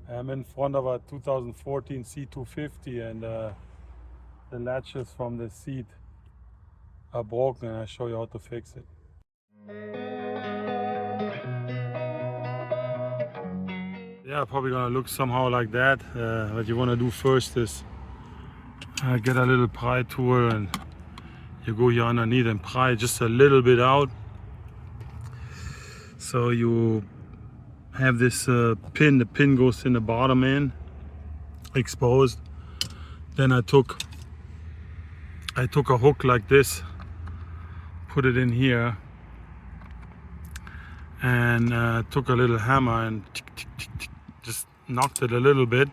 I'm in front of a 2014 C250 and the latches from the seat are broken and I'll show you how to fix it. Yeah, probably gonna look somehow like that. What you wanna do first is get a little pry tool and you go here underneath and pry just a little bit out. So you have this pin, the pin goes in the bottom end, exposed. Then I took a hook like this, put it in here, and took a little hammer and just knocked it a little bit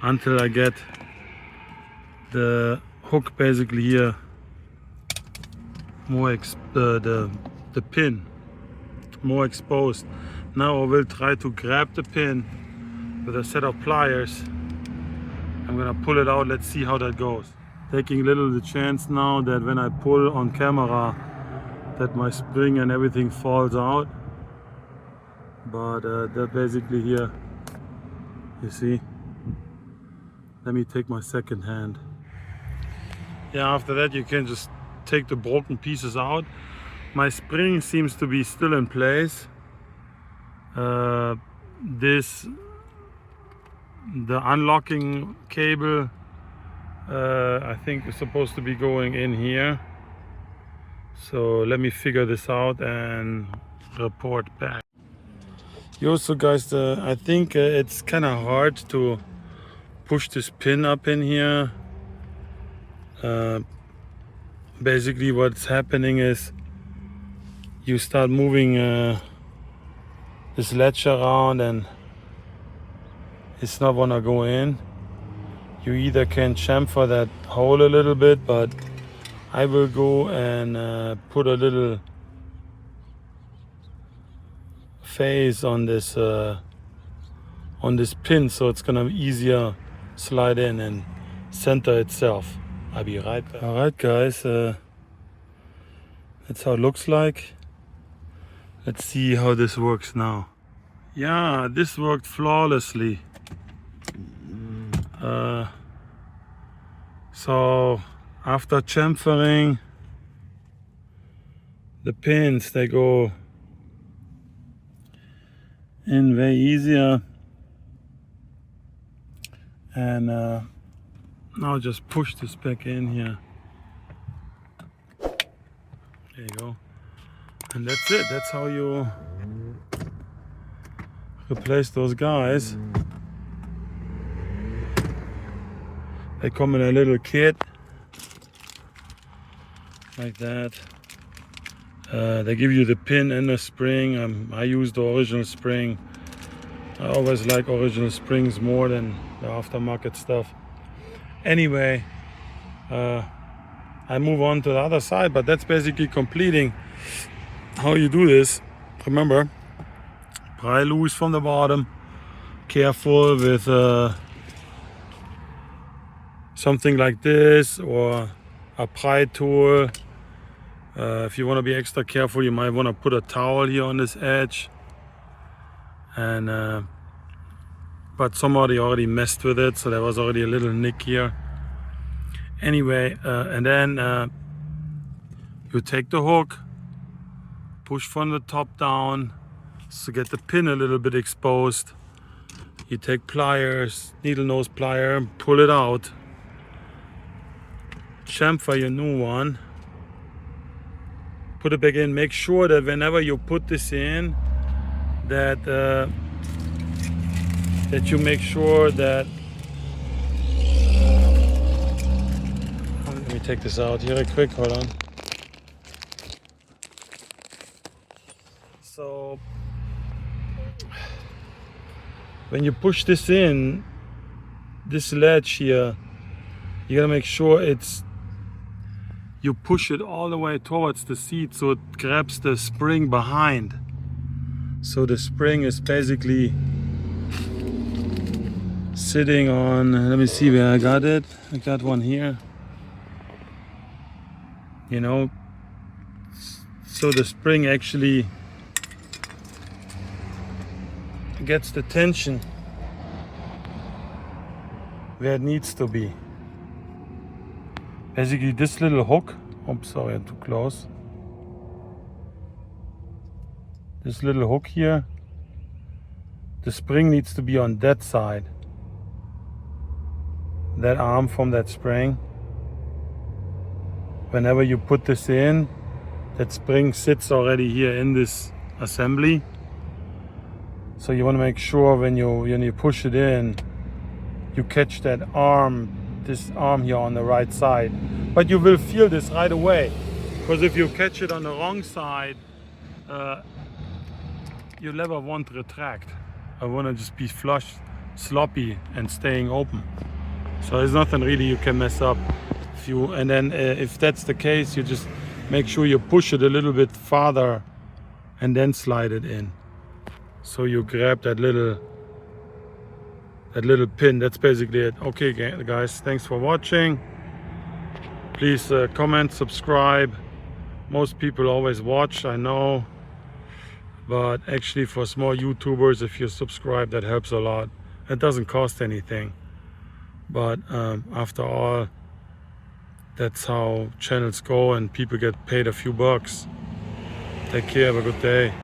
until I get the hook basically here more the pin more exposed. Now I will try to grab the pin with a set of pliers. I'm gonna pull it out. Let's see how that goes. Taking a little the chance now that when I pull on camera that my spring and everything falls out, but that basically here, you see. Let me take my second hand. Yeah, after that you can just take the broken pieces out. My spring seems to be still in place. The unlocking cable I think is supposed to be going in here. So let me figure this out and report back. So guys, I think it's kind of hard to push this pin up in here. Basically what's happening is you start moving this latch around and it's not gonna go in. You either can chamfer that hole a little bit, but I will go and put a little face on this pin, so it's gonna be easier slide in and center itself. I'll be right back. All right, guys, that's how it looks like. Let's see how this works now. Yeah, this worked flawlessly. So after chamfering the pins, they go in way easier. And now just push this back in here. There you go. And that's it. That's how you replace those guys. They come in a little kit like that. They give you the pin and the spring. I use the original spring. I always like original springs more than the aftermarket stuff. Anyway, I move on to the other side, but that's basically completing how you do this. Remember, pry loose from the bottom. Careful with something like this or a pry tool. If you want to be extra careful, you might want to put a towel here on this edge. And but somebody already messed with it, so there was already a little nick here. Anyway, and then you take the hook, push from the top down to get the pin a little bit exposed. You take pliers, needle nose plier, pull it out. Chamfer your new one. Put it back in. Make sure that whenever you put this in, that you make sure that. Let me take this out here real quick. Hold on. So when you push this in, this latch here, you gotta make sure you push it all the way towards the seat so it grabs the spring behind. So the spring is basically sitting on, let me see where I got it. I got one here. You know, so the spring actually gets the tension where it needs to be. Basically this little hook, oops, sorry, I'm too close. This little hook here, the spring needs to be on that side. That arm from that spring. Whenever you put this in, that spring sits already here in this assembly. So you want to make sure when you push it in, you catch that arm, this arm here on the right side. But you will feel this right away, because if you catch it on the wrong side, you never want to retract. I want to just be flush, sloppy, and staying open. So there's nothing really you can mess up. If that's the case, you just make sure you push it a little bit farther and then slide it in. So you grab that little pin. That's basically it. Okay, guys, thanks for watching. Please comment, subscribe. Most people always watch, I know, but actually for small YouTubers, if you subscribe, that helps a lot. It doesn't cost anything, but after all, that's how channels go and people get paid a few bucks. Take care, have a good day.